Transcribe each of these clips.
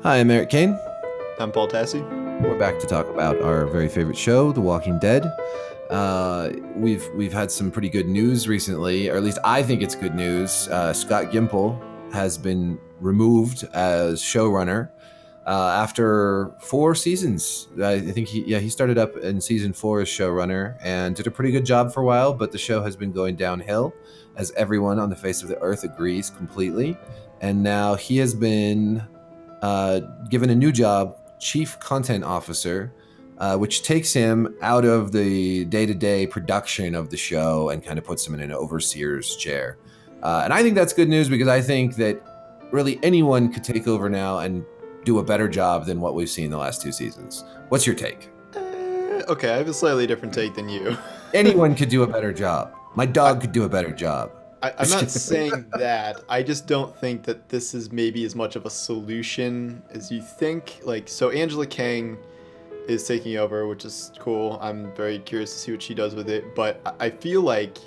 Hi, I'm Eric Kane. I'm Paul Tassi. We're back to talk about our very favorite show, The Walking Dead. We've had some pretty good news recently, or at least I think it's good news. Scott Gimple has been removed as showrunner after 4 seasons. I think he started up in season 4 as showrunner and did a pretty good job for a while, but the show has been going downhill, as everyone on the face of the earth agrees completely. And now he has been given a new job, Chief Content Officer, which takes him out of the day-to-day production of the show and kind of puts him in an overseer's chair. And I think that's good news because I think that really anyone could take over now and do a better job than what we've seen the last 2 seasons. What's your take? Okay, I have a slightly different take than you. Anyone could do a better job. My dog could do a better job. I'm not saying that. I just don't think that this is maybe as much of a solution as you think. So Angela Kang is taking over, which is cool. I'm very curious to see what she does with it. But I feel like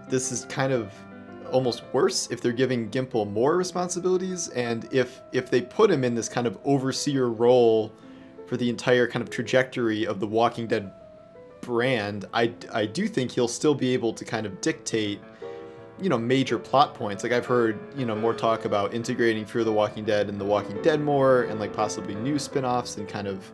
this is kind of almost worse if they're giving Gimple more responsibilities, and if they put him in this kind of overseer role for the entire kind of trajectory of the Walking Dead brand, I do think he'll still be able to kind of dictate major plot points. Like I've heard more talk about integrating Fear the Walking Dead and The Walking Dead more, and like possibly new spin-offs, and kind of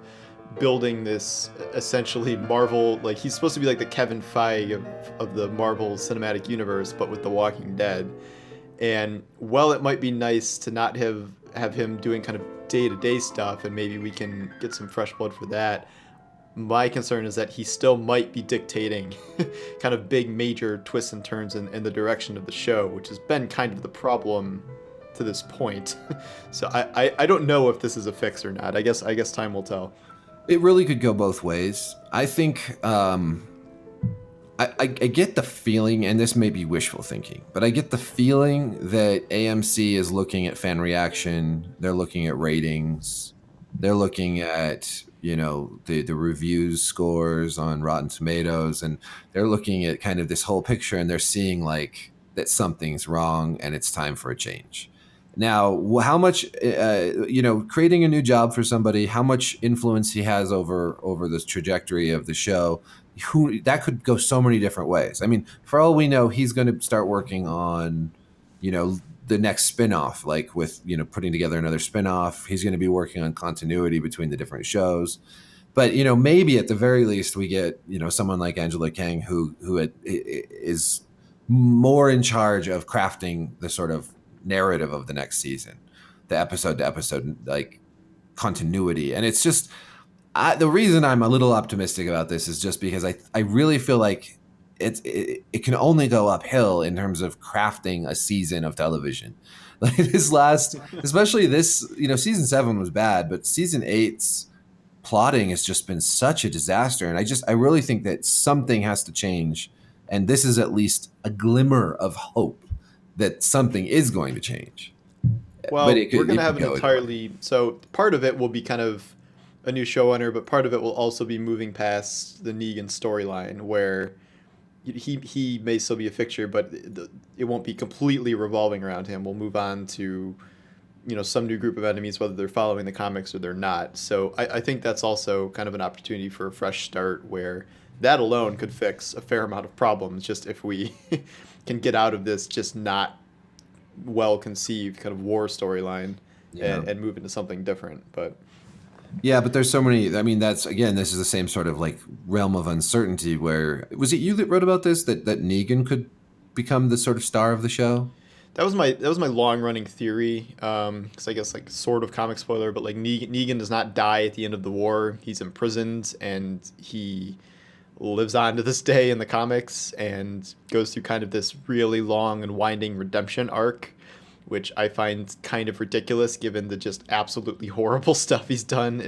building this essentially Marvel, like he's supposed to be like the Kevin Feige of the Marvel Cinematic Universe, but with The Walking Dead. And while it might be nice to not have him doing kind of day-to-day stuff, and maybe we can get some fresh blood for that, my concern is that he still might be dictating kind of big major twists and turns in the direction of the show, which has been kind of the problem to this point. So I don't know if this is a fix or not. I guess time will tell. It really could go both ways. I think I get the feeling, and this may be wishful thinking, but I get the feeling that AMC is looking at fan reaction, they're looking at ratings, they're looking at the reviews scores on Rotten Tomatoes, and they're looking at kind of this whole picture, and they're seeing like that something's wrong and it's time for a change. Now, how much, creating a new job for somebody, how much influence he has over this trajectory of the show, that could go so many different ways. I mean, for all we know, he's going to start working on, the next spinoff, like with, putting together another spinoff. He's going to be working on continuity between the different shows. But, maybe at the very least we get, someone like Angela Kang who is more in charge of crafting the sort of narrative of the next season, the episode to episode like continuity. And it's just the reason I'm a little optimistic about this is just because I really feel like it can only go uphill in terms of crafting a season of television. Like this last, especially this, season 7 was bad, but season 8's plotting has just been such a disaster. And I really think that something has to change. And this is at least a glimmer of hope that something is going to change. But Well, we're going to have an entirely, so part of it will be kind of a new showrunner, but part of it will also be moving past the Negan storyline, where he may still be a fixture, but it won't be completely revolving around him. We'll move on to some new group of enemies, whether they're following the comics or they're not. So I think that's also kind of an opportunity for a fresh start, where that alone could fix a fair amount of problems, just if we can get out of this just not well conceived kind of war storyline, and move into something different. But yeah, but there's so many. I mean, this is the same sort of like realm of uncertainty. Where was it you that wrote about this, that Negan could become the sort of star of the show? that was my long running theory. Because I guess like sort of comic spoiler, but like Negan does not die at the end of the war. He's imprisoned, and he lives on to this day in the comics, and goes through kind of this really long and winding redemption arc, which I find kind of ridiculous given the just absolutely horrible stuff he's done.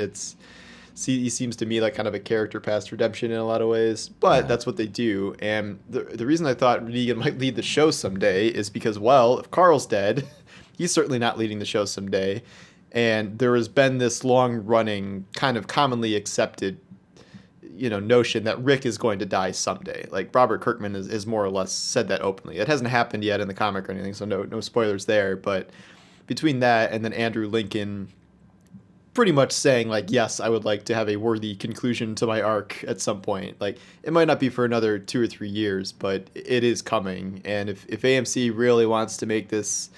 He seems to me like kind of a character past redemption in a lot of ways, but that's what they do. And the reason I thought Negan might lead the show someday is because, well, if Carl's dead, he's certainly not leading the show someday. And there has been this long running, kind of commonly accepted notion that Rick is going to die someday. Like Robert Kirkman is more or less said that openly. It hasn't happened yet in the comic or anything, so no spoilers there. But between that and then Andrew Lincoln pretty much saying like, yes, I would like to have a worthy conclusion to my arc at some point. Like it might not be for another 2 or 3 years, but it is coming. And if AMC really wants to make this,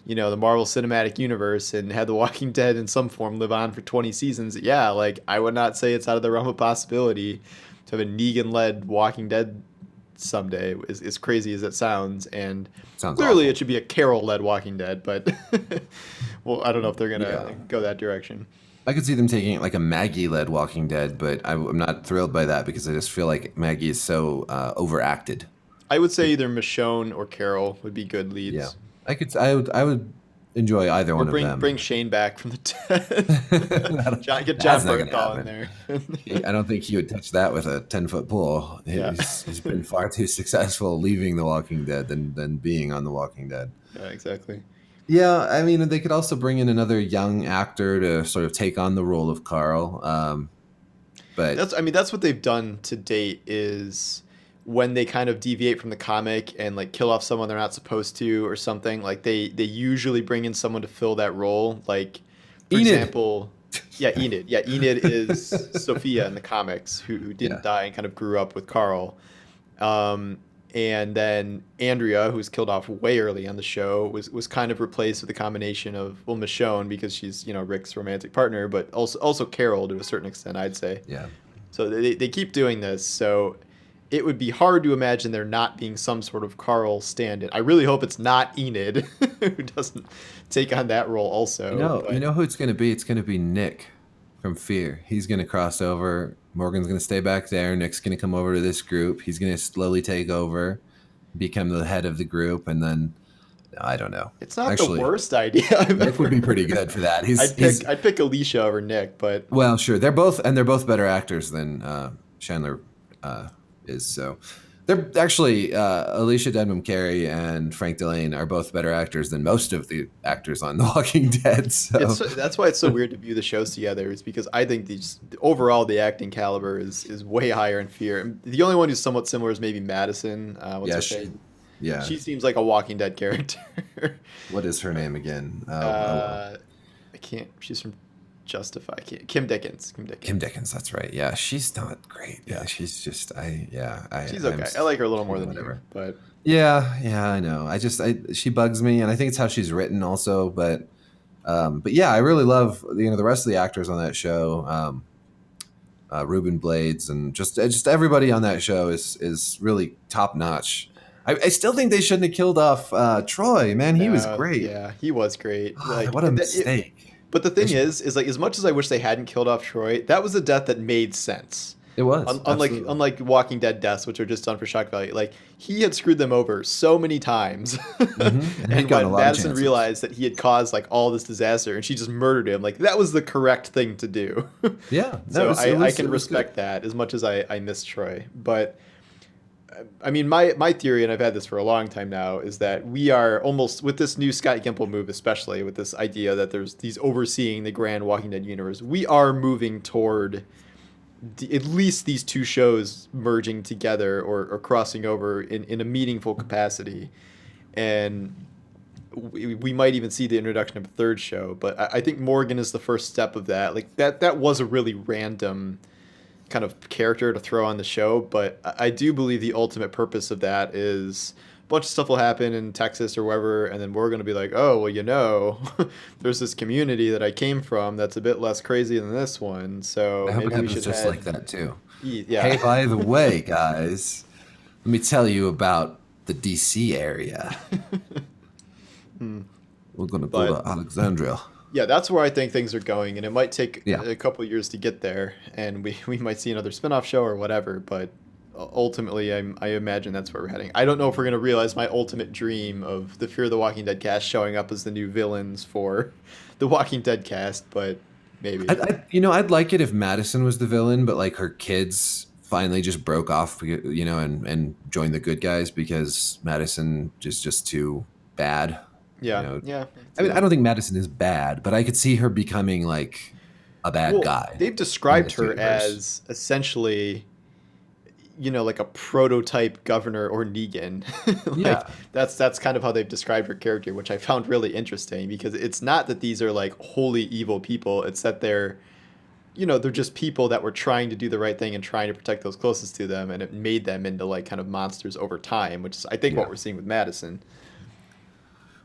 the Marvel Cinematic Universe and have The Walking Dead in some form live on for 20 seasons, yeah, like I would not say it's out of the realm of possibility to have a Negan-led Walking Dead someday, as crazy as it sounds. And Sounds clearly it awful. should be a Carol-led Walking Dead, but well, I don't know if they're Yeah. gonna go that direction. I could see them taking it like a Maggie-led Walking Dead, but I'm not thrilled by that because I just feel like Maggie is so overacted. I would say either Michonne or Carol would be good Yeah, leads. I would enjoy either Or one of bring them. Shane back from the dead. Get John That's not going to Bernthal in happen. there. I don't think he would touch that with a 10-foot pole. Yeah. He's been far too successful leaving The Walking Dead than being on The Walking Dead. Yeah, exactly. Yeah, I mean, they could also bring in another young actor to sort of take on the role of Carl. But That's what they've done to date is when they kind of deviate from the comic and like kill off someone they're not supposed to or something, like they usually bring in someone to fill that role. Like for Enid, example, yeah, Enid. Yeah, Enid is Sophia in the comics who didn't yeah, die and kind of grew up with Carl. Um, and then Andrea, who was killed off way early on the show, was kind of replaced with a combination of, well, Michonne because she's Rick's romantic partner, but also Carol to a certain extent, I'd say. yeah. So they keep doing this. So it would be hard to imagine there not being some sort of Carl stand-in. I really hope it's not Enid who doesn't take on that role also. You But know who it's going to be? It's going to be Nick from Fear. He's going to cross over. Morgan's going to stay back there. Nick's going to come over to this group. He's going to slowly take over, become the head of the group, and then I don't know. it's not the Actually, worst idea I've Nick would ever be pretty heard. good for that. I'd pick I'd pick Alicia over Nick, but Well, sure. They're both better actors than Chandler is. So they're actually Alicia Denham Carey and Frank Delane are both better actors than most of the actors on The Walking Dead. it's So that's why it's so weird to view the shows together. Is because I think these overall the acting caliber is way higher in Fear. And the only one who's somewhat similar is maybe Madison. What's yeah, her face? yeah. She seems like a Walking Dead character. What is her name again? Oh well, uh, I can't. She's from Justify. Kim Dickens. Kim Kim Dickens. Dickens. That's right. Yeah, she's not great. Yeah, Yeah, she's just she's I'm okay. I like her a little more than you, whatever. but Yeah, I know. She bugs me, and I think it's how she's written also. But yeah, I really love the rest of the actors on that show. Ruben Blades and just everybody on that show is really top notch. I still think they shouldn't have killed off Troy. Man, he was no, great. yeah, he was great. Like, What a mistake. but the They thing should, is like as much as I wish they hadn't killed off Troy, that was a death that made sense. it was Unlike absolutely. unlike Walking Dead deaths, which are just done for shock value, like he had screwed them over so many times, And he'd and gotten a when lot of Madison chances. realized that he had caused like all this disaster, and she just murdered him, like that was the correct thing to do. Yeah, no, So I can it was good. respect that as much as I miss Troy, but I mean my theory, and I've had this for a long time now, is that we are almost with this new Scott Gimple move, especially with this idea that there's these overseeing the grand Walking Dead universe. We are moving toward at least these two shows merging together or crossing over in a meaningful capacity. And we might even see the introduction of a third show. But I think Morgan is the first step of that. Like that was a really random kind of character to throw on the show. But I do believe the ultimate purpose of that is a bunch of stuff will happen in Texas or wherever, and then we're going to be like, oh, well, there's this community that I came from that's a bit less crazy than this one. I So hope it maybe we happens should just head. like that too. Yeah. Hey, by the way, guys, let me tell you about the DC area. Hmm. We're gonna go But to Alexandria. yeah, that's where I think things are going, and it might take Yeah. a couple years to get there, and we might see another spin-off show or whatever, but ultimately I imagine that's where we're heading. I don't know if we're going to realize my ultimate dream of the Fear the Walking Dead cast showing up as the new villains for the Walking Dead cast, but maybe. I'd like it if Madison was the villain, but like her kids finally just broke off, and joined the good guys because Madison is just too bad. You Yeah, know, yeah, I can I see mean, I that. don't think Madison is bad, but I could see her becoming like a bad Well, guy they've in described this her universe. as essentially like a prototype governor or Negan. Like Yeah. that's kind of how they've described her character, which I found really interesting because it's not that these are like wholly evil people. It's that they're just people that were trying to do the right thing and trying to protect those closest to them, and it made them into like kind of monsters over time, which is I think what Yeah. we're seeing with Madison.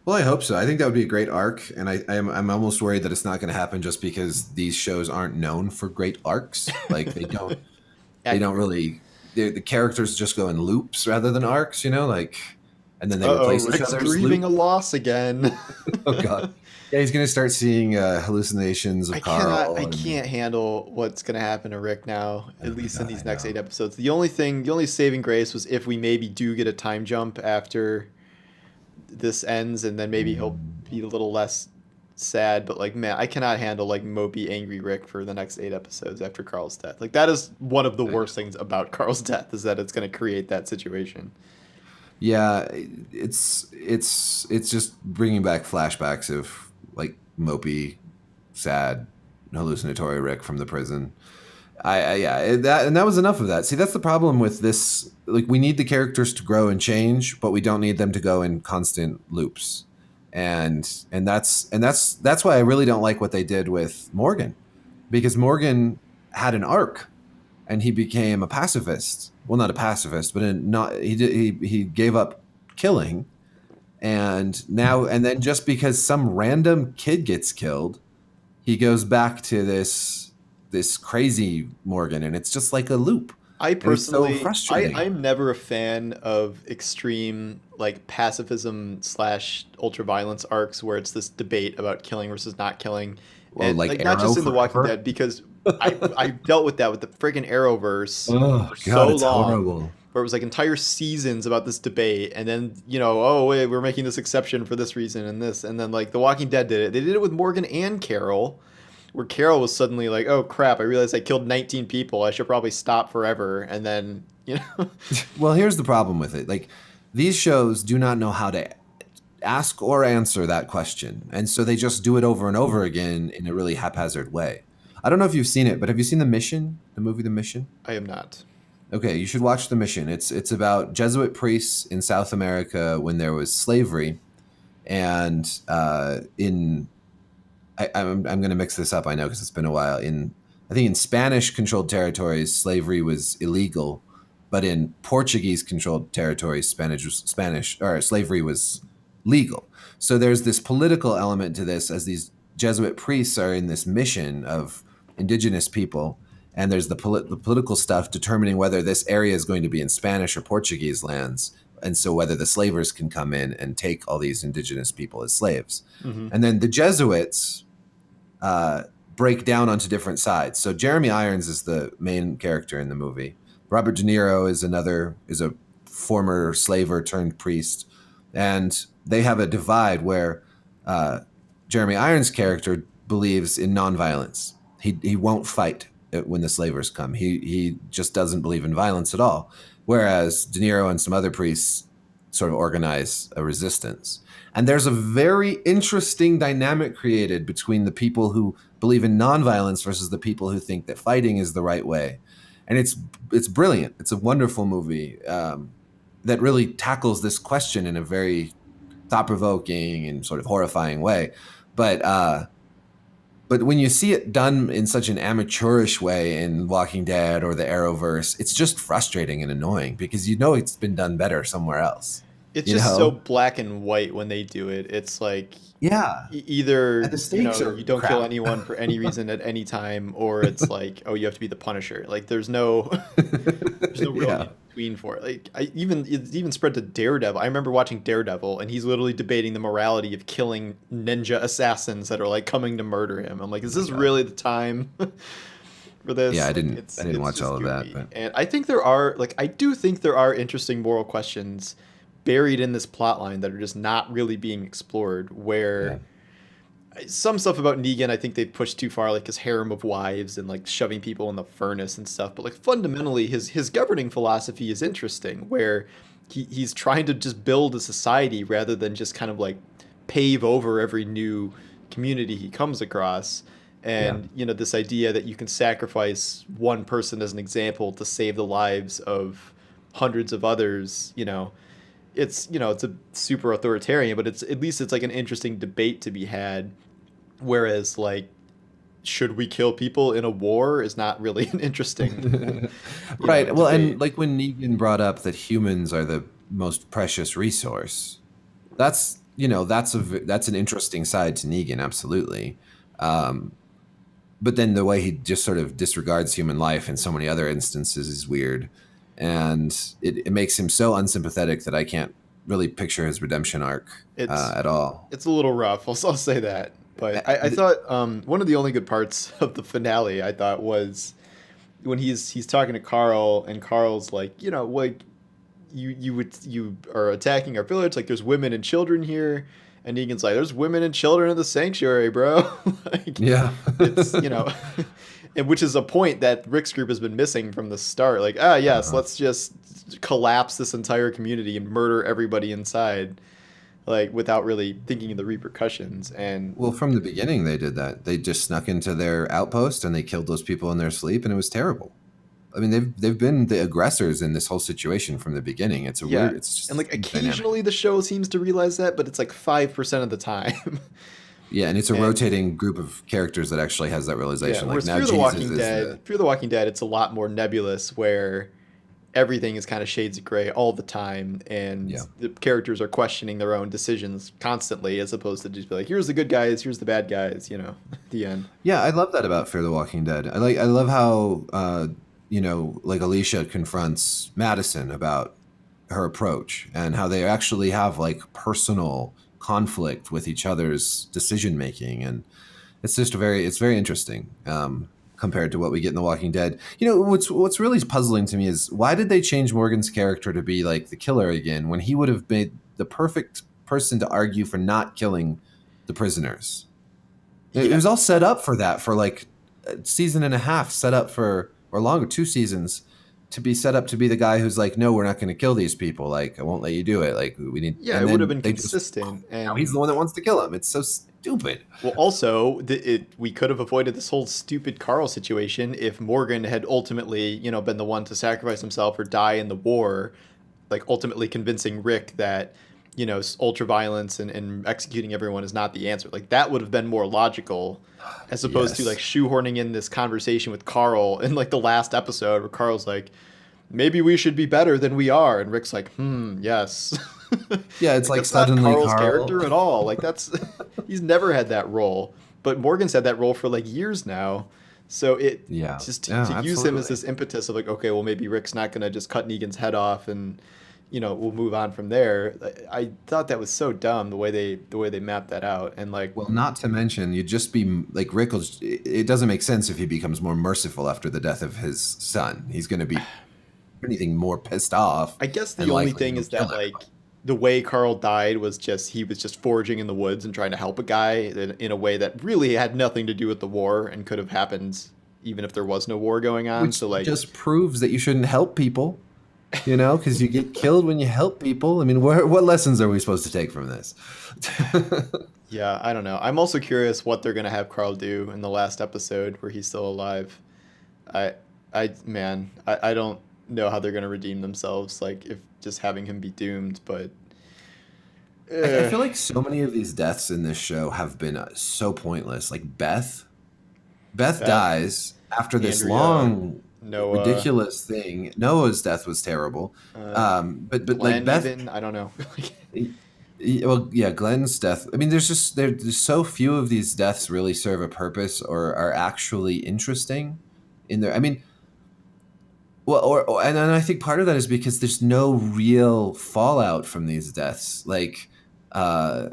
Well, I hope so. I think that would be a great arc, and I'm almost worried that it's not going to happen just because these shows aren't known for great arcs. Like they don't Accurate. really the characters just go in loops rather than arcs. Like, and then they Uh oh, replace each Rick's other's grieving a loop. loss again. Oh God. Yeah, he's going to start seeing hallucinations I of cannot. Carl, I and can't handle what's gonna happen to Rick now. oh At my least in God, I these next eight know. episodes. The only saving grace was if we maybe do get a time jump after this ends, and then maybe he'll be a little less sad. But like, man, I cannot handle like mopey, angry Rick for the next 8 episodes after Carl's death. Like that is one of the I worst know. things about Carl's death is that it's gonna create that situation. Yeah, it's just bringing back flashbacks of like mopey, sad, hallucinatory Rick from the prison. That was enough of that. See, that's the problem with this. Like, we need the characters to grow and change, but we don't need them to go in constant loops. And that's why I really don't like what they did with Morgan, because Morgan had an arc and he became a pacifist. Well, not a pacifist, but not he gave up killing, and then just because some random kid gets killed, he goes back to this crazy Morgan, and it's just like a loop, I and it's so personally, frustrating. I'm never a fan of extreme like pacifism slash ultraviolence arcs where it's this debate about killing versus not killing, Well, and like like not Arrow just in The Walking forever. Dead because I dealt with that with the friggin' Arrowverse Oh for God, so it's long, horrible. where it was like entire seasons about this debate, and then oh wait, we're making this exception for this reason and this, and then like The Walking Dead did it. They did it with Morgan and Carol where Carol was suddenly like, "Oh crap! I realized I killed 19 people. I should probably stop forever." And then, Well, here's the problem with it. Like, these shows do not know how to ask or answer that question, and so they just do it over and over again in a really haphazard way. I don't know if you've seen it, but have you seen The Mission, the movie The Mission? I am not. Okay, you should watch The Mission. It's about Jesuit priests in South America when there was slavery, and in I'm going to mix this up. I know because it's been a while. I think in Spanish controlled territories, slavery was illegal, but in Portuguese controlled territories, Spanish or slavery was legal. So there's this political element to this, as these Jesuit priests are in this mission of indigenous people, and there's the political stuff determining whether this area is going to be in Spanish or Portuguese lands, and so whether the slavers can come in and take all these indigenous people as slaves. Hmm. And then the Jesuits uh, break down onto different sides. So Jeremy Irons is the main character in the movie. Robert De Niro is a former slaver turned priest, and they have a divide where uh, Jeremy Irons' character believes in nonviolence. He won't fight when the slavers come. He just doesn't believe in violence at all. Whereas De Niro and some other priests sort of organize a resistance. And there's a very interesting dynamic created between the people who believe in nonviolence versus the people who think that fighting is the right way. And it's brilliant. It's a wonderful movie that really tackles this question in a very thought provoking and sort of horrifying way. But but when you see it done in such an amateurish way in Walking Dead or the Arrowverse, it's just frustrating and annoying because you know it's been done better somewhere else. It's You just so know? black and white when they do it. It's like Yeah. And either the stakes you are don't kill crap. anyone for any reason at any time, or it's like, oh, you have to be the Punisher. Like there's no there's no real Yeah. in between for it. Like it's even spread to Daredevil. I remember watching Daredevil, and he's literally debating the morality of killing ninja assassins that are like coming to murder him. I'm like, Oh is my this God. really the time for Yeah, this? I Like didn't I didn't it's watch just all of that, goofy. but And I think there are like I do think there are interesting moral questions buried in this plot line that are just not really being explored. yeah. Where some stuff about Negan, I think they've pushed too far, like his harem of wives and like shoving people in the furnace and stuff. But like fundamentally, his governing philosophy is interesting, where he's trying to just build a society rather than just kind of like pave over every new community he comes across. Yeah. And this idea that you can sacrifice one person as an example to save the lives of hundreds of others, it's a super authoritarian, but it's at least it's like an interesting debate to be had. Whereas like, should we kill people in a war is not really an interesting Right. Well, and debate. like when Negan brought up that humans are the most precious resource, that's an interesting side to Negan, absolutely. Um, but then the way he just sort of disregards human life in so many other instances is weird, and it makes him so unsympathetic that I can't really picture his redemption arc It's at all. it's a little rough. I'll say that. But Uh, I th- thought one of the only good parts of the finale I thought was when he's talking to Carl, and Carl's like, like you are attacking our village, like there's women and children here, and Negan's like, there's women and children in the sanctuary, bro. Like, yeah. it's and which is a point that Rick's group has been missing from the start. Like, yes, Uh-huh. let's just collapse this entire community and murder everybody inside, like without really thinking of the repercussions. And Well, from the beginning, they did that. They just snuck into their outpost and they killed those people in their sleep, and it was terrible. I mean, they've been the aggressors in this whole situation from the beginning. It's a yeah, weird, it's and just like dynamic. occasionally the show seems to realize that, but it's like 5% of the time. Yeah, and it's a And rotating group of characters that actually has that yeah, realization. Like whereas now, Jesus is the Fear the Walking Dead, it's a lot more nebulous, where everything is kind of shades of gray all the time, and yeah. the characters are questioning their own decisions constantly, as opposed to just be like, here's the good guys, here's the bad guys, at the end. Yeah, I love that about Fear the Walking Dead. I love how like Alicia confronts Madison about her approach and how they actually have like personal conflict with each other's decision making, and it's very interesting compared to what we get in The Walking Dead. What's really puzzling to me is why did they change Morgan's character to be like the killer again when he would have been the perfect person to argue for not killing the prisoners? It Yeah, was all set up for that for like a season and a half, set up for or longer, 2 seasons to be set up to be the guy who's like, no, we're not going to kill these people. Like, I won't let you do it. Like, we need, yeah, and it would have then been they just consistent. now he's And the one that wants to kill him. It's so stupid. well, also, we could have avoided this whole stupid Carl situation if Morgan had ultimately, been the one to sacrifice himself or die in the war, like ultimately convincing Rick that, ultra violence and executing everyone is not the answer. Like that would have been more logical, as opposed to like Yes. shoehorning in this conversation with Carl in like the last episode where Carl's like, maybe we should be better than we are, and Rick's like, yes. Yeah, it's Like like that's not suddenly Carl's Carl. character at all. Like that's he's never had that role, but Morgan's had that role for like years now. So it Yeah. just Yeah, to use him as absolutely. this impetus of like, okay, well maybe Rick's not gonna just cut Negan's head off and we'll move on from there. I thought that was so dumb the way they mapped that out, and like Well, not to mention, you'd just be like Rick. It doesn't make sense if he becomes more merciful after the death of his son. He's going to be anything more pissed off I guess and the only likely to thing go is kill that like the way Carl died was just he was just foraging in the woods and trying to help a guy in a way that really had nothing to do with the war and could have happened even if there was no war going on. which So like, just proves that you shouldn't help people, because you get killed when you help people. I mean, what lessons are we supposed to take from this? yeah, I don't know. I'm also curious what they're gonna have Carl do in the last episode where he's still alive. I I don't know how they're gonna redeem themselves. Like if just having him be doomed, but I eh, feel like so many of these deaths in this show have been so pointless. Like Beth Beth, dies after this Andrea, long, Noah, ridiculous thing. Noah's death was terrible, uh, but like Glenn, Beth. even I don't know. Well, yeah, Glenn's death. I mean, there's so few of these deaths really serve a purpose or are actually interesting in there. I mean, well, and I think part of that is because there's no real fallout from these deaths. Uh,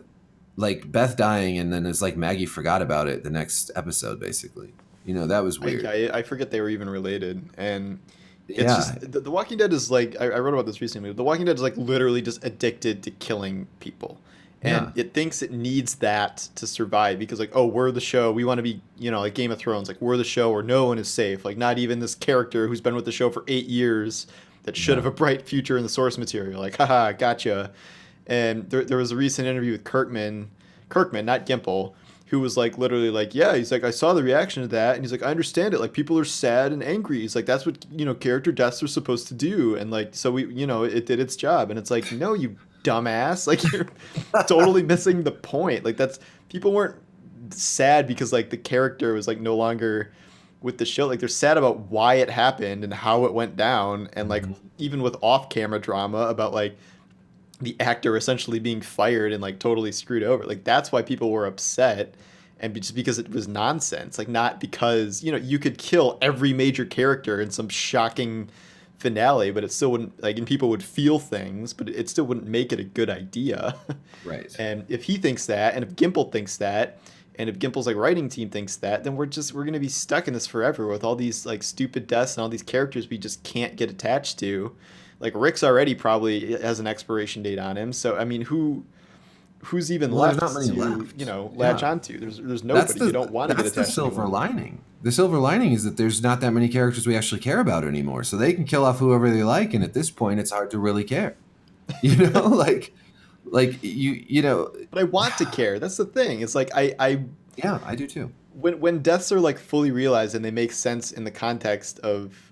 like Beth dying, and then it's like Maggie forgot about it the next episode. Basically, that was weird. I forget they were even related, and it's Yeah, just the Walking Dead is like I wrote about this recently. The Walking Dead is like literally just addicted to killing people, and yeah, it thinks it needs that to survive because like, oh, we're the show, we want to be, like Game of Thrones, like we're the show where no one is safe, like not even this character who's been with the show for 8 years that should yeah. have a bright future in the source material, like haha, gotcha. And there was a recent interview with Kirkman, not Gimple, who was like literally like, yeah, he's like, I saw the reaction to that, and he's like, I understand it. Like people are sad and angry. He's like, that's what character deaths are supposed to do, and like so we it did its job, and it's like, no, you dumbass, like you're totally missing the point. Like that's people weren't sad because like the character was like no longer with the show. Like they're sad about why it happened and how it went down, and like Mhm. even with off camera drama about like the actor essentially being fired and like totally screwed over. Like that's why people were upset, and just because it was nonsense. Like not because you could kill every major character in some shocking finale, but it still wouldn't like, and people would feel things, but it still wouldn't make it a good idea. Right. And if he thinks that, and if Gimple thinks that, and if Gimple's like writing team thinks that, then we're gonna be stuck in this forever with all these like stupid deaths and all these characters we just can't get attached to. Like Rick's already probably has an expiration date on him, so I mean, who's even Well, there's not left many to left. latch Yeah. onto? There's That's nobody. You the don't want to get that's the attached to silver anyone. lining. The silver lining is that there's not that many characters we actually care about anymore. So they can kill off whoever they like, and at this point it's hard to really care. You know, like you know, But I want to care. That's the thing. It's like I yeah, I do too. when deaths are like fully realized and they make sense in the context of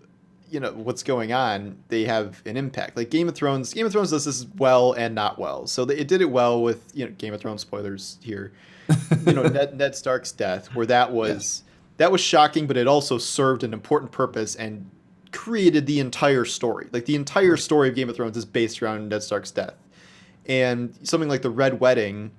what's going on, they have an impact. Like Game of Thrones does this well and not well. So it did it well with Game of Thrones spoilers here. Ned Stark's death, where Yes. that was shocking, but it also served an important purpose and created the entire story. Like the entire Right. story of Game of Thrones is based around Ned Stark's death. And something like the Red Wedding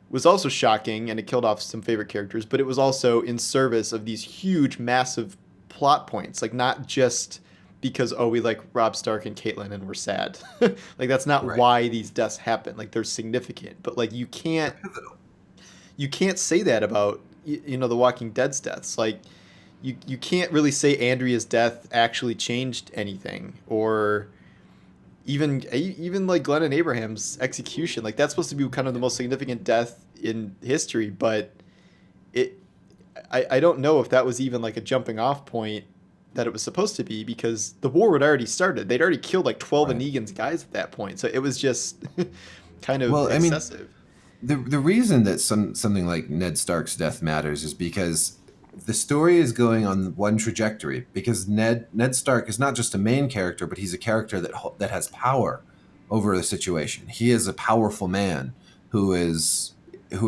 was also shocking, and it killed off some favorite characters, but it was also in service of these huge, massive plot points. Like not just because we like Robb Stark and Catelyn and we're sad. Like that's not Right. why these deaths happen. Like they're significant, but like They're pivotal. you can't say that about the Walking Dead's deaths. Like you can't really say Andrea's death actually changed anything, or even like Glenn and Abraham's execution. Like that's supposed to be kind of the most significant death in history, but it I don't know if that was even like a jumping off point that it was supposed to be, because the war had already started. They'd already killed like 12 of Right. Negan's guys at that point. So it was just kind of Well, I mean, excessive. the reason that something like Ned Stark's death matters is because the story is going on one trajectory. Because Ned Stark is not just a main character, but he's a character that has power over the situation. He is a powerful man who is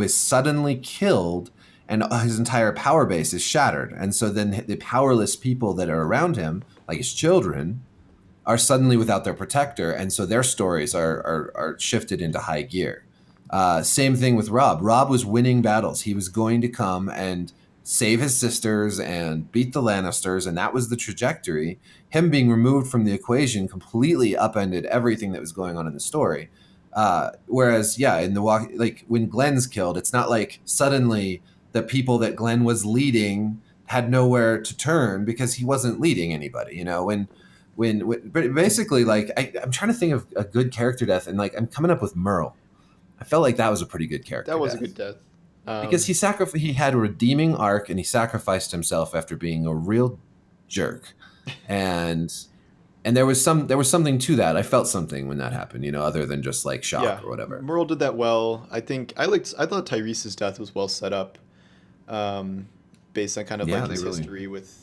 suddenly killed, and his entire power base is shattered. And so then the powerless people that are around him, like his children, are suddenly without their protector, and so their stories are shifted into high gear. Same thing with Robb. Robb was winning battles. He was going to come and save his sisters and beat the Lannisters, and that was the trajectory. Him being removed from the equation completely upended everything that was going on in the story. Whereas, yeah, in the walk, like when Glenn's killed, it's not like suddenly the people that Glenn was leading had nowhere to turn because he wasn't leading anybody. But basically, like I'm trying to think of a good character death, and like I'm coming up with Merle. I felt like that was a pretty good That character was a good death death. because he had a redeeming arc, and he sacrificed himself after being a real jerk, and there was something to that. I felt something when that happened, other than just like Yeah, shock or whatever. Merle did that well. I thought Tyrese's death was well set up, um, based on kind of like Yeah, they his really. history with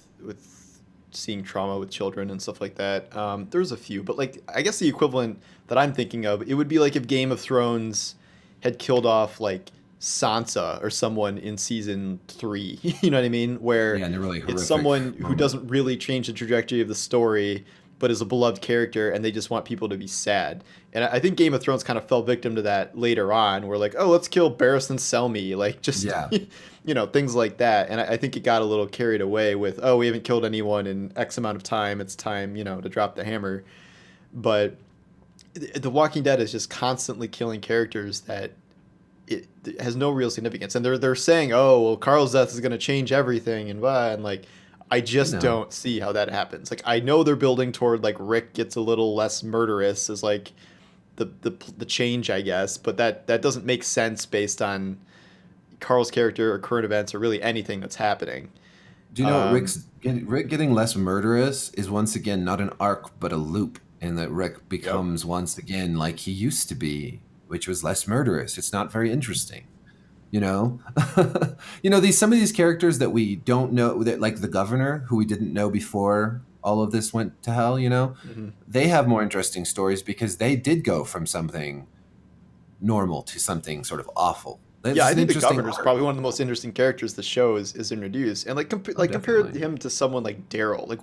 seeing trauma with children and stuff like that. There's a few, but like I guess the equivalent that I'm thinking of, it would be like if Game of Thrones had killed off like Sansa or someone in season 3. You know what I mean? Where Yeah, and a really it's horrific someone who moment. doesn't really change the trajectory of the story, but is a beloved character, and they just want people to be sad. And I think Game of Thrones kind of fell victim to that later on, where like, oh, let's kill Barristan Selmy, like just Yeah. things like that. And I think it got a little carried away with, oh, we haven't killed anyone in X amount of time. It's time, to drop the hammer. But The Walking Dead is just constantly killing characters that it has no real significance, and they're saying, oh, well, Carl's death is going to change everything and blah, and like I I just know. don't see how that happens. Like I know they're building toward like Rick gets a little less murderous as like the change, I guess, but that doesn't make sense based on Carl's character or current events or really anything that's happening. Do you know Um, Rick getting less murderous is once again not an arc but a loop, and that Rick yep. becomes once again like he used to be, which was less murderous. It's not very interesting. you know. These some of these characters that we don't know, that like the governor who we didn't know before all of this went to hell, Hmm. they have more interesting stories because they did go from something normal to something sort of awful. Yeah, That's I an think the interesting governor's arc. probably one of the most interesting characters the show is introduced, and Oh, like compare definitely. him to someone like Daryl. Like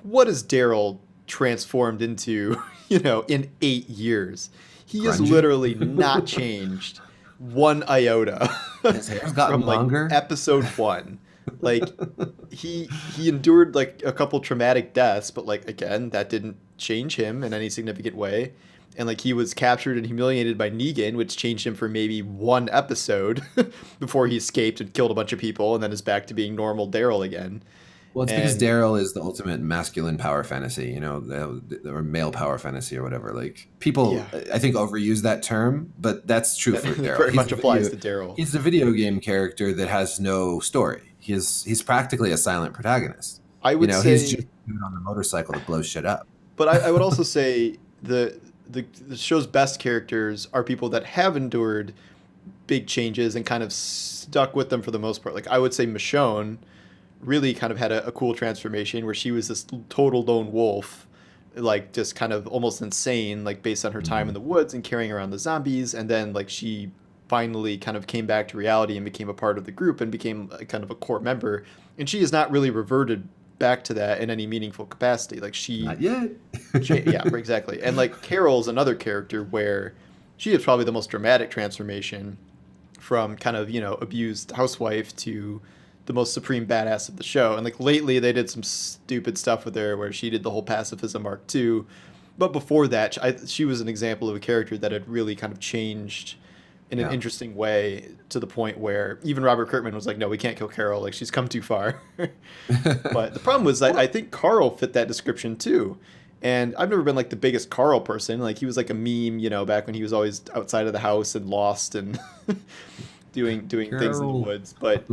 what is Daryl transformed into? In 8 years, he has Grungy. literally not changed one iota His hair's gotten from like longer. episode one. Like he endured like a couple traumatic deaths, but like again, that didn't change him in any significant way. And like he was captured and humiliated by Negan, which changed him for maybe one episode before he escaped and killed a bunch of people, and then is back to being normal Daryl again. Well, it's because And Daryl is the ultimate masculine power fantasy, or male power fantasy or whatever. Like people, yeah, I think overuse that term, but that's true that for Daryl. very much applies to Daryl. He's the video game character that has no story. He's practically a silent protagonist. I would He's just say, a dude on the motorcycle that blows shit up. but I would also say the show's best characters are people that have endured big changes and kind of stuck with them for the most part. Like I would say Michonne really kind of had a cool transformation where she was this total lone wolf, like just kind of almost insane, like based on her time in Mhm. the woods and carrying around the zombies. And then like she finally kind of came back to reality and became a part of the group and became kind of a core member. And she has not really reverted back to that in any meaningful capacity. Like Not yet. yeah, exactly. And like Carol's another character where she is probably the most dramatic transformation from kind of abused housewife to the most supreme badass of the show. And like lately they did some stupid stuff with her where she did the whole pacifism arc too. But before that, she was an example of a character that had really kind of changed in an Yeah. interesting way to the point where even Robert Kirkman was like, no, we can't kill Carol. Like she's come too far. But the problem was I Well, think Carl fit that description too. And I've never been like the biggest Carl person. Like he was like a meme, back when he was always outside of the house and lost and doing things in the Carol. woods. But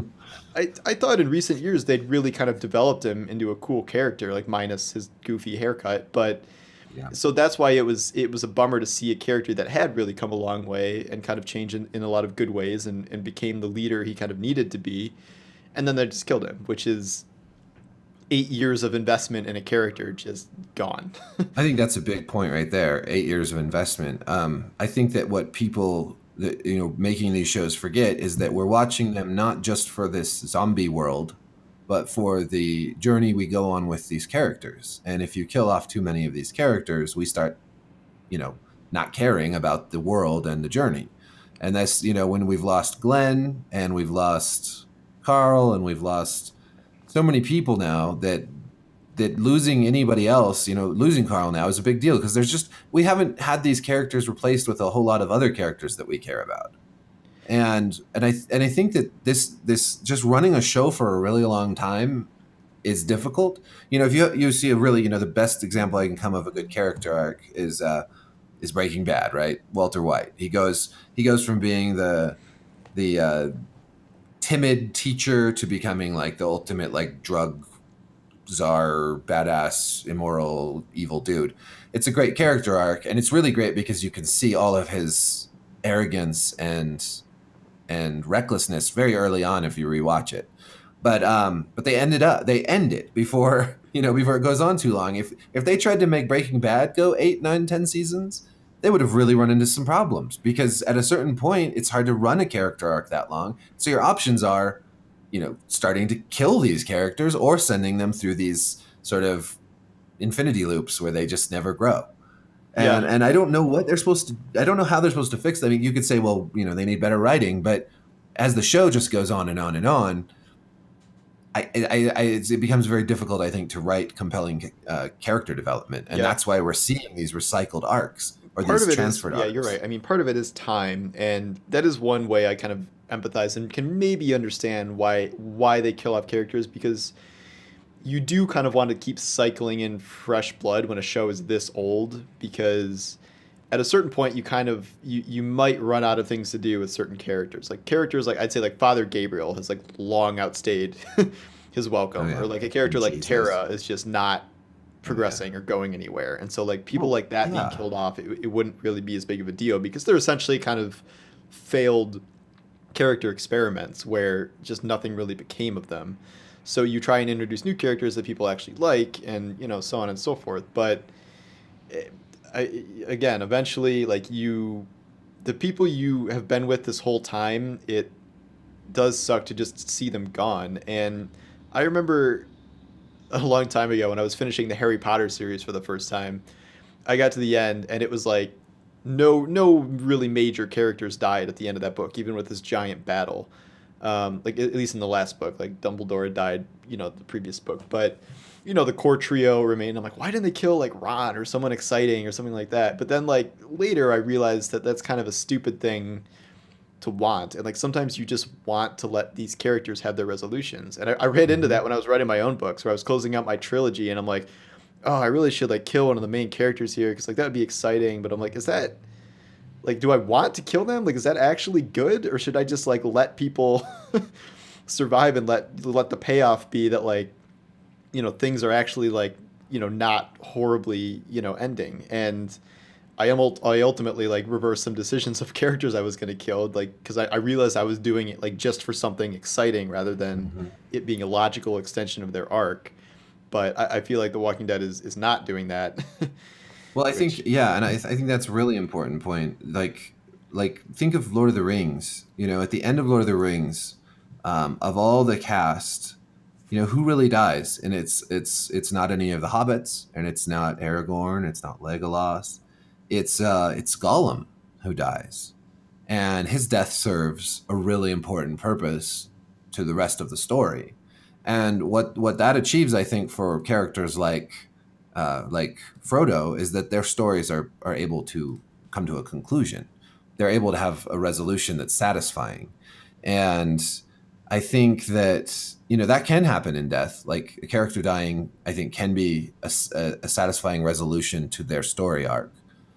I thought in recent years they'd really kind of developed him into a cool character, like minus his goofy haircut. But Yeah. so that's why it was a bummer to see a character that had really come a long way and kind of changed in a lot of good ways and became the leader he kind of needed to be. And then they just killed him, which is 8 years of investment in a character just gone. I think that's a big point right there. 8 years of investment. I think that what people that making these shows forget is that we're watching them not just for this zombie world, but for the journey we go on with these characters. And if you kill off too many of these characters, we start, you know, not caring about the world and the journey. And that's when we've lost Glenn and we've lost Carl and we've lost so many people now that losing anybody else, losing Carl now is a big deal because we haven't had these characters replaced with a whole lot of other characters that we care about. And I think that this just running a show for a really long time is difficult. If you see a really, the best example I can come of a good character arc is Breaking Bad, right? Walter White. He goes from being the timid teacher to becoming like the ultimate like drug czar, badass, immoral, evil dude. It's a great character arc, and it's really great because you can see all of his arrogance and recklessness very early on if you rewatch it. But they end it before before it goes on too long. If they tried to make Breaking Bad go 8, 9, 10 seasons, they would have really run into some problems because at a certain point it's hard to run a character arc that long. So your options are starting to kill these characters or sending them through these sort of infinity loops where they just never grow. And Yeah. and I don't know what they're supposed to. I don't know how they're supposed to fix that. I mean, you could say, well, they need better writing, but as the show just goes on and on and on, it becomes very difficult, I think, to write compelling character development, and Yeah. that's why we're seeing these recycled arcs or Part these of it is, transferred yeah, you're right. arcs. I mean, part of it is time, and that is one way I kind of empathize and can maybe understand why they kill off characters because you do kind of want to keep cycling in fresh blood when a show is this old because at a certain point you kind of you might run out of things to do with certain characters. Like characters like I'd say like Father Gabriel has like long outstayed his Oh welcome or yeah, like a character like Jesus. Tara is just not Oh yeah. progressing or going anywhere. And so like people Well, like that being yeah. killed off, it wouldn't really be as big of a deal because they're essentially kind of failed character experiments where just nothing really became of them. So you try and introduce new characters that people actually like, and so on and so forth. But eh, again, eventually, like the people you have been with this whole time, it does suck to just see them gone. And I remember a long time ago when I was finishing the Harry Potter series for the first time, I got to the end and it was like no really major characters died at the end of that book, even with this giant battle. Like at least in the last book, like Dumbledore had died, the previous book, but the core trio remained. I'm like, why didn't they kill like Ron or someone exciting or something like that? But then like later, I realized that that's kind of a stupid thing to want, and like sometimes you just want to let these characters have their resolutions. And I read into Mm-hmm. that when I was writing my own books, where I was closing out my trilogy, and I'm like, oh, I really should like kill one of the main characters here because like that would be exciting. But I'm like, is that like, do I want to kill them? Like, is that actually good, or should I just like let people survive and let the payoff be that like things are actually like not horribly ending? And I ultimately like reversed some decisions of characters I was gonna kill, like because I realized I was doing it like just for something exciting rather than Mm-hmm. it being a logical extension of their arc. But I feel like The Walking Dead is not doing that, Well, I think which yeah, and I think that's a really important point. Like think of Lord of the Rings. You know, at the end of Lord of the Rings, of all the cast, you know, who really dies? And it's not any of the hobbits, and it's not Aragorn, it's not Legolas, it's Gollum who dies, and his death serves a really important purpose to the rest of the story. And what that achieves, I think, for characters like Frodo, is that their stories are able to come to a conclusion. They're able to have a resolution that's satisfying, and I think that that can happen in death. Like a character dying, I think can be a satisfying resolution to their story arc.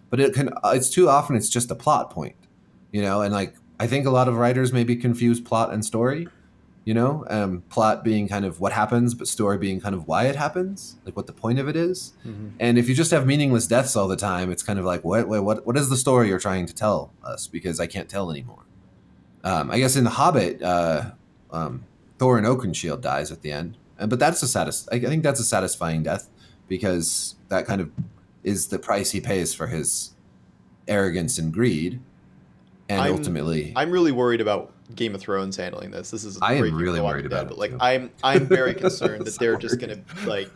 But it's too often it's just a plot point, and like I think a lot of writers maybe confuse plot and story. Plot being kind of what happens, but story being kind of why it happens, like what the point of it is. Mhm. And if you just have meaningless deaths all the time, it's kind of like what is the story you're trying to tell us? Because I can't tell anymore. I guess in The Hobbit, Thorin Oakenshield dies at the end, but that's I think that's a satisfying death because that kind of is the price he pays for his arrogance and greed, and I'm ultimately, I'm really worried about Game of Thrones handling this. This is I am breaking from really The worried Walking about Dead, but it like too. I'm very concerned that So they're just gonna worried. like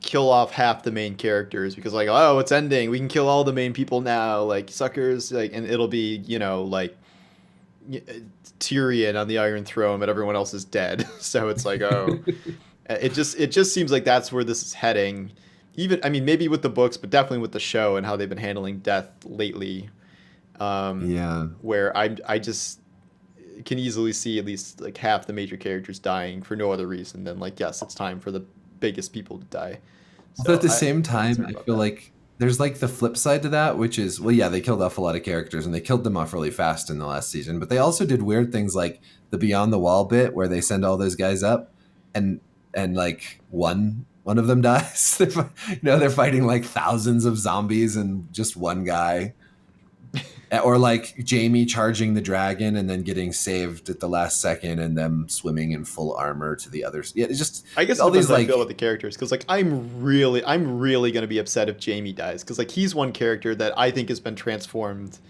kill off half the main characters because like, oh, it's ending, we can kill all the main people now, like suckers, like, and it'll be like y- Tyrion on the Iron Throne, but everyone else is dead. So it's like, oh, it just seems like that's where this is heading. Even, I mean, maybe with the books, but definitely with the show and how they've been handling death lately. Um, Yeah. where I just can easily see at least like half the major characters dying for no other reason than like, yes, it's time for the biggest people to die. But at So the I'm same time, concerned I about feel that. like there's like the flip side to that, which is, well, yeah, they killed off a lot of characters and they killed them off really fast in the last season, but they also did weird things like the Beyond the Wall bit where they send all those guys up and like one of them dies. They're fighting like thousands of zombies and just one guy. Or like Jamie charging the dragon and then getting saved at the last second and them swimming in full armor to the others. Yeah, it's just I guess it all these depends how I feel like about the characters because like I'm really gonna be upset if Jamie dies because like he's one character that I think has been transformed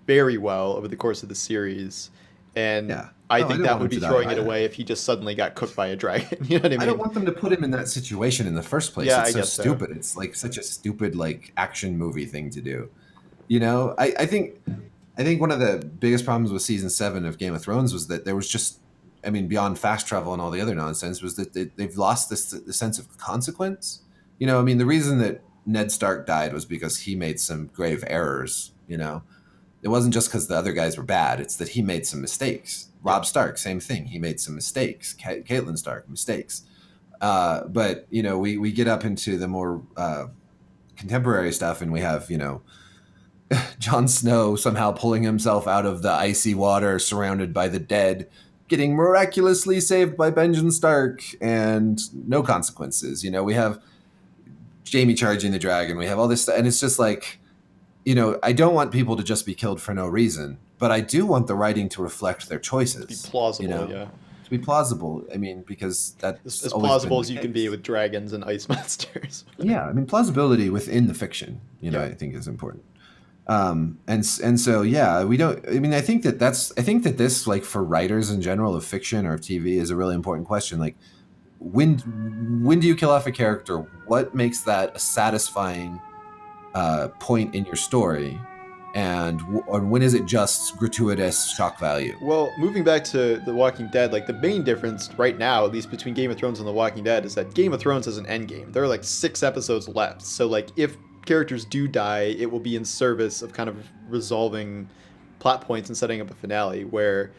very well over the course of the series, and yeah. I No, I think don't that want would him be to die throwing it either. away if he just suddenly got cooked by a dragon. You know what I I don't mean? want them to put him in that situation in the first place. Yeah, It's I so guess so. stupid. It's like such a stupid like action movie thing to do. I think one of the biggest problems with season 7 of Game of Thrones was that there was just, I mean, beyond fast travel and all the other nonsense, was that they've lost the sense of consequence. I mean, the reason that Ned Stark died was because he made some grave errors. It wasn't just because the other guys were bad; it's that he made some mistakes. Yep. Rob Stark, same thing. He made some mistakes. Caitlin Stark, mistakes. But we get up into the more contemporary stuff, and we have Jon Snow somehow pulling himself out of the icy water, surrounded by the dead, getting miraculously saved by Benjen Stark, and no consequences. We have Jamie charging the dragon. We have all this stuff, and it's just like I don't want people to just be killed for no reason. but I do want the writing to reflect their To be choices, you plausible, know, yeah. to be plausible. I mean, because As, that's as always been plausible the as you can be case. with dragons and ice monsters. Yeah, I mean, plausibility within the fiction, Yeah. I think is important. And so yeah, we don't. I mean, I think that this, like, for writers in general of fiction or of TV, is a really important question. Like, when do you kill off a character? What makes that a satisfying point in your story, and or when is it just gratuitous shock value? Well, moving back to The Walking Dead, like the main difference right now, at least between Game of Thrones and The Walking Dead, is that Game of Thrones has an end game. There are like 6 episodes left. So like if characters do die, it will be in service of kind of resolving plot points and setting up a finale. Where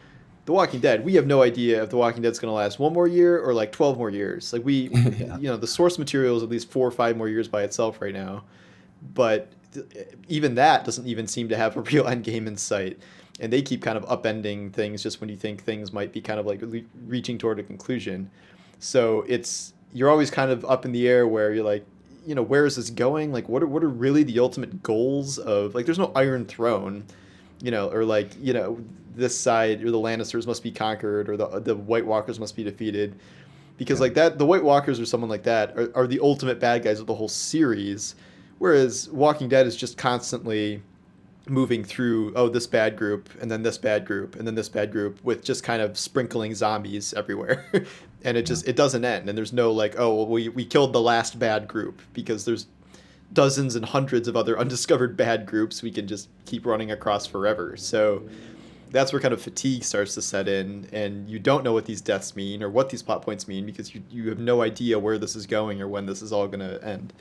The Walking Dead, we have no idea if The Walking Dead's going to last 1 more year or like 12 more years. Like Yeah, the source material is at least 4 or 5 more years by itself right now, but even that doesn't even seem to have a real end game in sight. And they keep kind of upending things just when you think things might be kind of like reaching toward a conclusion. So you're always kind of up in the air where you're like, where is this going? Like, what are really the ultimate goals of, like, there's no Iron Throne, or like, this side or the Lannisters must be conquered or the White Walkers must be defeated, because yeah, like that the White Walkers or someone like that are the ultimate bad guys of the whole series, whereas Walking Dead is just constantly moving through, oh, this bad group and then this bad group and then this bad group, with just kind of sprinkling zombies everywhere. And yeah. it doesn't end, and there's no like, oh well, we killed the last bad group, because there's dozens and hundreds of other undiscovered bad groups we can just keep running across forever. So that's where kind of fatigue starts to set in, and you don't know what these deaths mean or what these plot points mean, because you have no idea where this is going or when this is all going to end.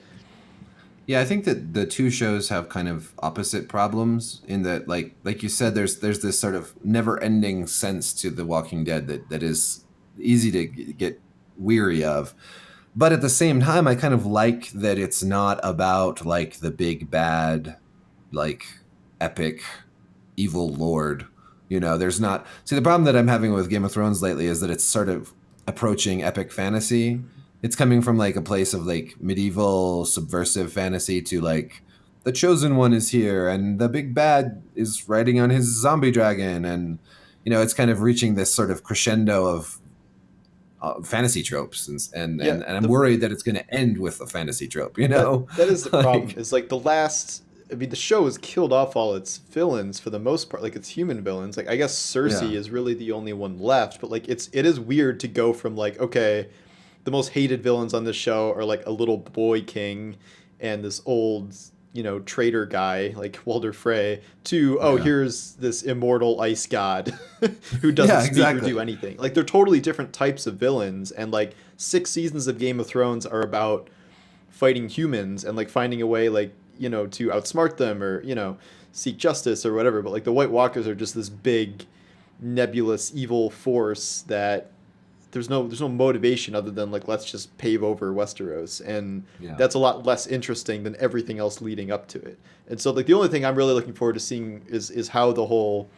Yeah, I think that the two shows have kind of opposite problems in that, like you said, there's this sort of never-ending sense to The Walking Dead that is easy to get weary of. But at the same time, I kind of like that it's not about, like, the big bad, like, epic evil lord. There's not. See, the problem that I'm having with Game of Thrones lately is that it's sort of approaching epic fantasy. It's coming from, like, a place of, like, medieval subversive fantasy to, like, the chosen one is here and the big bad is riding on his zombie dragon, and it's kind of reaching this sort of crescendo of fantasy tropes, and I'm The worried that it's going to end with a fantasy trope. that is the problem. Like, Is like the last. I mean, the show has killed off all its villains for the most part, like its human villains. Like I guess Cersei yeah, is really the only one left, but like it is weird to go from like, okay, the most hated villains on this show are like a little boy king and this old, traitor guy like Walder Frey, to, oh, yeah, here's this immortal ice god who doesn't yeah, speak or do exactly. anything. Like they're totally different types of villains, and like 6 seasons of Game of Thrones are about fighting humans and like finding a way, like, to outsmart them or, seek justice or whatever. But like the White Walkers are just this big nebulous evil force that there's no motivation other than like, let's just pave over Westeros, and Yeah. that's a lot less interesting than everything else leading up to it. And so like the only thing I'm really looking forward to seeing is how the whole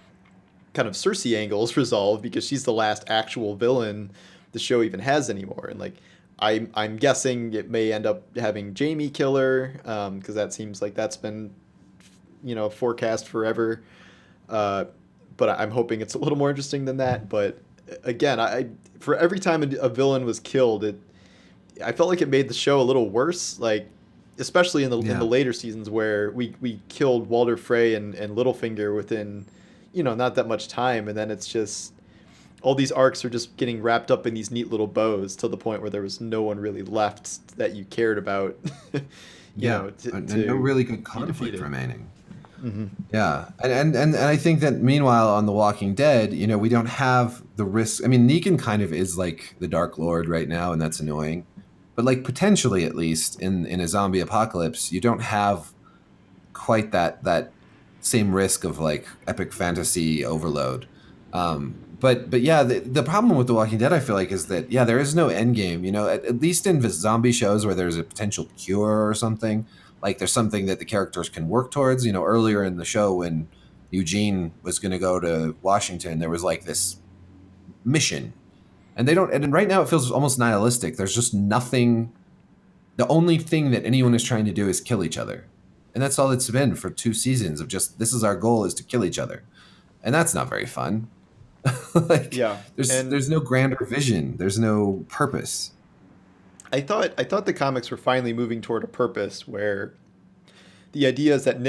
kind of Cersei angle is resolved, because she's the last actual villain the show even has anymore. And like I'm guessing it may end up having Jamie kill her, because that seems like that's been forecast forever. Uh, but I'm hoping it's a little more interesting than that. But again, I for every time a villain was killed, I felt like it made the show a little worse. Like especially in the Yeah. later seasons where we killed Walder Frey and Littlefinger within not that much time, and then it's just all these arcs are just getting wrapped up in these neat little bows to the point where there was no one really left that you cared about, Yeah. And no to really good be conflict defeated. remaining. Hmm. Yeah. And I think that meanwhile on The Walking Dead, we don't have the risk. I mean, Negan kind of is like the Dark Lord right now, and that's annoying. But, like, potentially, at least in a zombie apocalypse, you don't have quite that same risk of, like, epic fantasy overload. But yeah, the problem with The Walking Dead, I feel like, is that, yeah, there is no end game. At least in the zombie shows where there's a potential cure or something, like there's something that the characters can work towards. Earlier in the show when Eugene was going to go to Washington, there was, like, this mission, and they don't. And right now it feels almost nihilistic. There's just nothing. The only thing that anyone is trying to do is kill each other, and that's all it's been for 2 seasons of just, this is our goal, is to kill each other. and that's not very fun. Like Yeah, and there's no grander vision. There's no purpose. I thought the comics were finally moving toward a purpose where the idea is that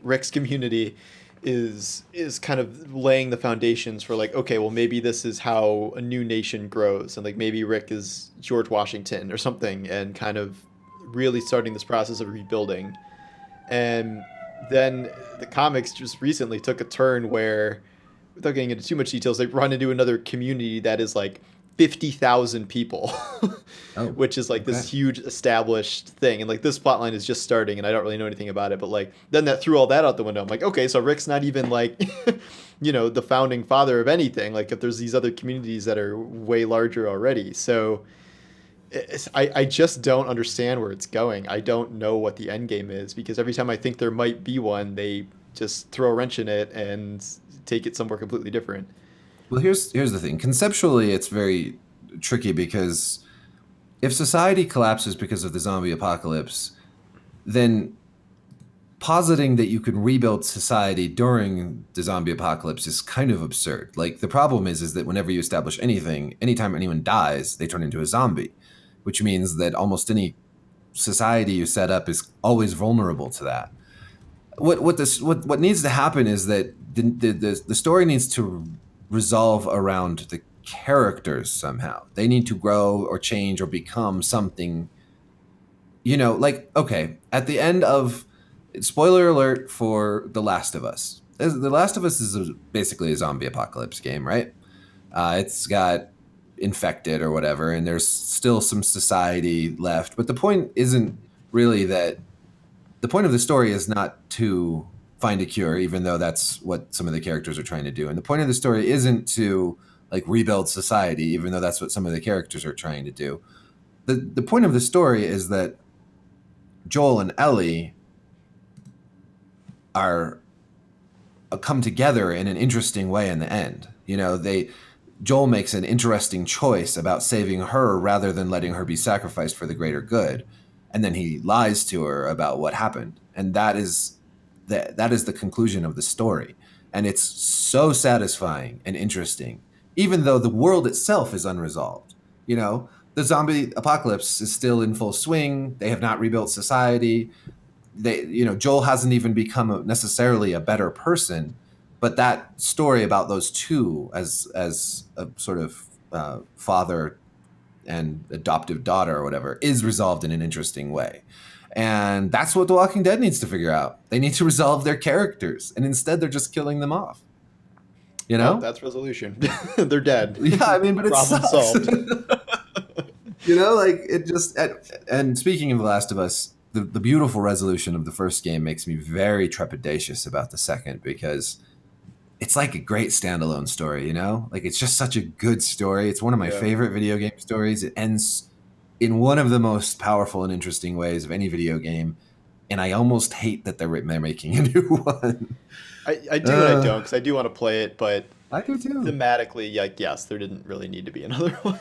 Rick's community is kind of laying the foundations for like, okay, well maybe this is how a new nation grows, and like maybe Rick is George Washington or something, and kind of really starting this process of rebuilding. And then the comics just recently took a turn where, without getting into too much details, they run into another community that is like 50,000 people, Oh, which is like okay. this huge established thing. And like this plotline is just starting, and I don't really know anything about it. But like then that threw all that out the window. I'm like, okay, so Rick's not even like, the founding father of anything. Like if there's these other communities that are way larger already. So I just don't understand where it's going. I don't know what the end game is because every time I think there might be one, they just throw a wrench in it and take it somewhere completely different. Well, here's the thing. Conceptually, it's very tricky because if society collapses because of the zombie apocalypse, then positing that you can rebuild society during the zombie apocalypse is kind of absurd. Like the problem is that whenever you establish anything, anytime anyone dies, they turn into a zombie, which means that almost any society you set up is always vulnerable to that. What needs to happen is that the story needs to resolve around the characters somehow. They need to grow or change or become something, like, okay, at the end of, spoiler alert for The Last of Us. The Last of Us is basically a zombie apocalypse game, right? It's got infected or whatever, and there's still some society left. But the point isn't really that. The point of the story is not to find a cure, even though that's what some of the characters are trying to do. And the point of the story isn't to like rebuild society, even though that's what some of the characters are trying to do. The point of the story is that Joel and Ellie are come together in an interesting way in the end. Joel makes an interesting choice about saving her rather than letting her be sacrificed for the greater good, and then he lies to her about what happened, and that is the conclusion of the story, and it's so satisfying and interesting, even though the world itself is unresolved. The zombie apocalypse is still in full swing. They have not rebuilt society. Joel hasn't even become necessarily a better person, but that story about those two as a sort of father and adoptive daughter or whatever is resolved in an interesting way. And that's what The Walking Dead needs to figure out. They need to resolve their characters, and instead they're just killing them off. You Well, know? that's resolution. They're dead. Yeah, I mean, but it Problem sucks. solved. Like it just. And speaking of The Last of Us, the beautiful resolution of the first game makes me very trepidatious about the second, because it's like a great standalone story. Like it's just such a good story. It's one of my Yeah. favorite video game stories. It ends in one of the most powerful and interesting ways of any video game, and I almost hate that they're making a new one. I do and I don't Uh, because I do want to play it, but I do too. thematically, like, yes, there didn't really need to be another one.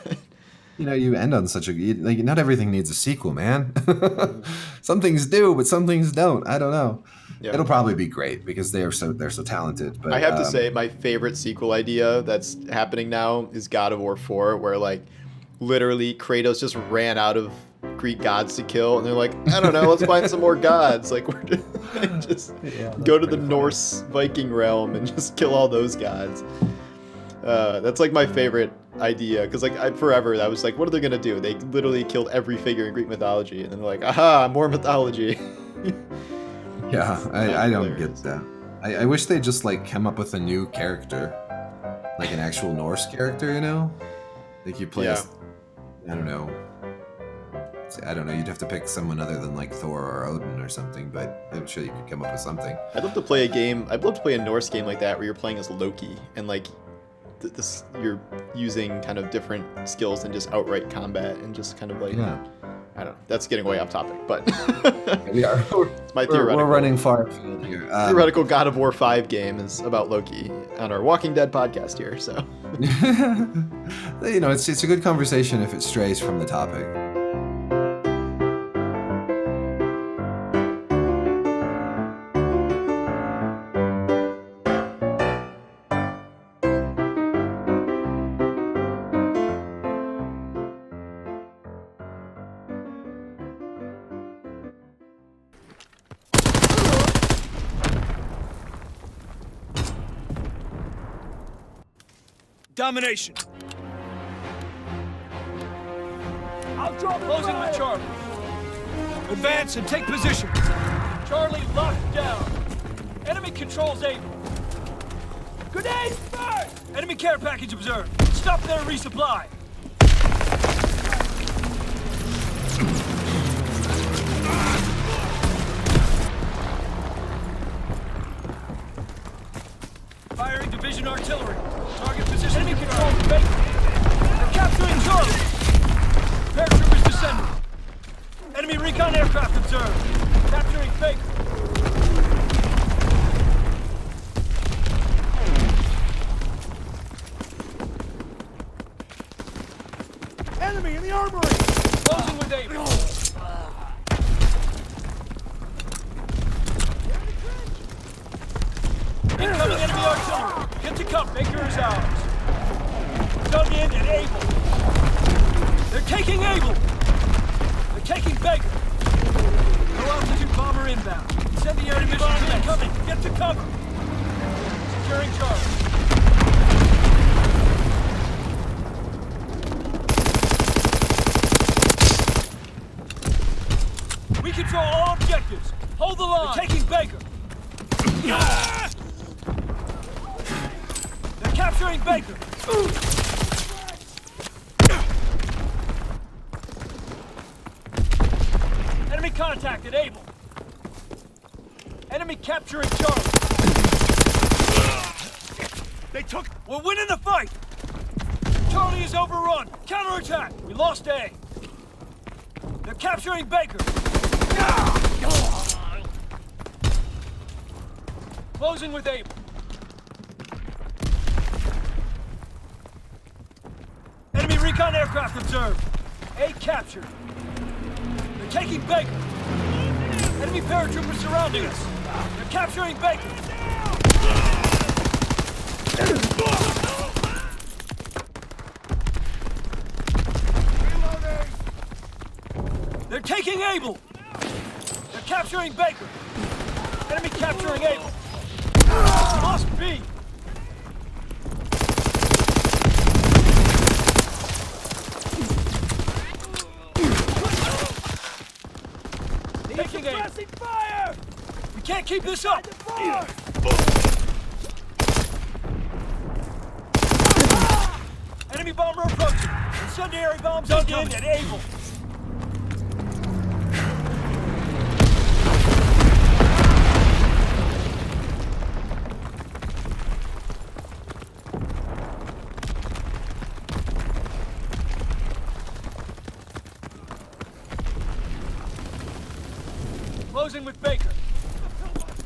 You end on such a, like, not everything needs a sequel, man. Mhm. Some things do, but some things don't. I don't know. Yeah. It'll probably be great because they're so talented. I But have to say, my favorite sequel idea that's happening now is God of War 4, where, like, literally Kratos just ran out of Greek gods to kill, and they're like, I don't know, let's find some more gods. Like, we're just yeah, go that's to the pretty funny. Norse Viking realm and just kill all those gods. That's like my favorite idea because like forever that was like, what are they gonna do? They literally killed every figure in Greek mythology, and then they're like, aha, more mythology. Yeah, Kind I of don't get hilarious. that. I wish they just like come up with a new character, like an actual Norse character. Like you play Yeah. as, I don't know. I don't know. You'd have to pick someone other than like Thor or Odin or something, but I'm sure you could come up with something. I'd love to play a game. I'd love to play a Norse game like that where you're playing as Loki and like this you're using kind of different skills than just outright combat and just kind of like Yeah, I don't know. That's getting way off topic, but we are. it's my We're theoretical. running far afield here. Theoretical God of War 5 game is about Loki on our Walking Dead podcast here. So It's a good conversation if it strays from the topic. domination. I'll draw the closing with Charlie. Advance and take position. Charlie locked down. Enemy controls Able. Grenades first! Enemy care package observed. Stop there and resupply. Firing division artillery. Target position. Enemy controls Baker. They're capturing Charlie. Paratroopers descending. Enemy recon aircraft observed. Capturing Baker. Enemy in the armory! Closing with Able. Incoming enemy artillery. Get to cover. Baker is ours. Dug in and Able. They're taking Able. They're taking Baker. Low altitude bomber inbound. Incendiary mission incoming. Get to cover. Securing Charlie. We control all objectives. Hold the line. They're taking Baker. They're capturing Baker. Enemy contacted Able. Enemy capturing Charlie. They took... We're winning the fight. Charlie is overrun. Counterattack. We lost A. They're capturing Baker. Closing with Able. Enemy recon aircraft observed. A captured. They're taking Baker. Enemy paratroopers surrounding us. They're capturing Baker. They're taking Able. They're capturing Baker. Enemy capturing Able. Lost B. Taking Able. Fire! We can't keep this up. Enemy bomber approaching. Incendiary bombs dug in and Able. Closing with Baker.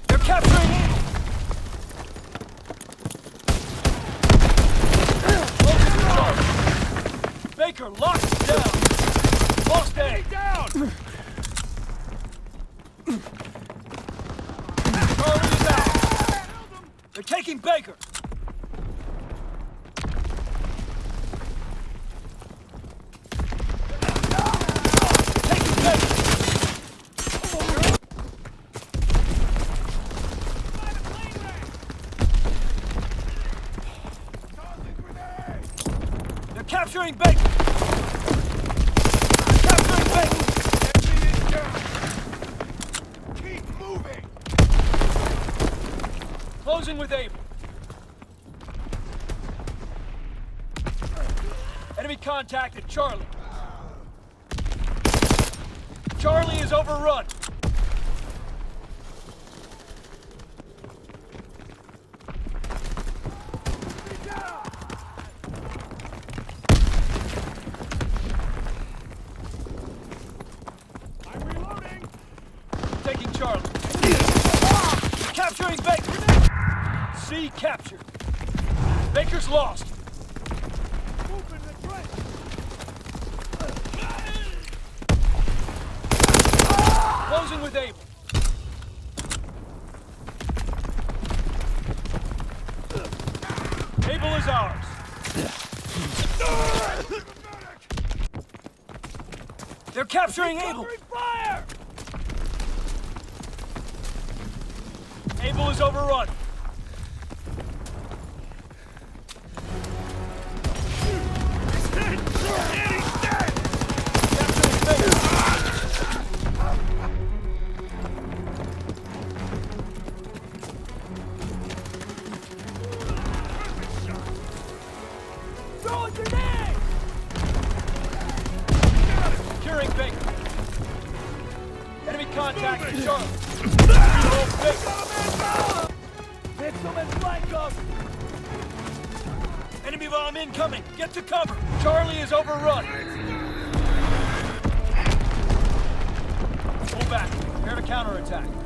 They're capturing Able. Closing with Charlie. Baker locked down. Lost A. Down. Charlie is out. They're taking Baker. Taking Baker. Capturing Baker! Capturing Baker! Enemy is down! Keep moving! Closing with Able. Enemy contact at Charlie. Charlie is overrun. Taking Charlie. Capturing Baker. C captured. Baker's lost. Closing with Able. Able is ours. They're capturing Able. Fire! Able is overrun. Enemy contact in Charlie. Reload Baker. Pixelman flank us. Enemy bomb incoming. Get to cover. Charlie is overrun. Pull back. Prepare to counterattack.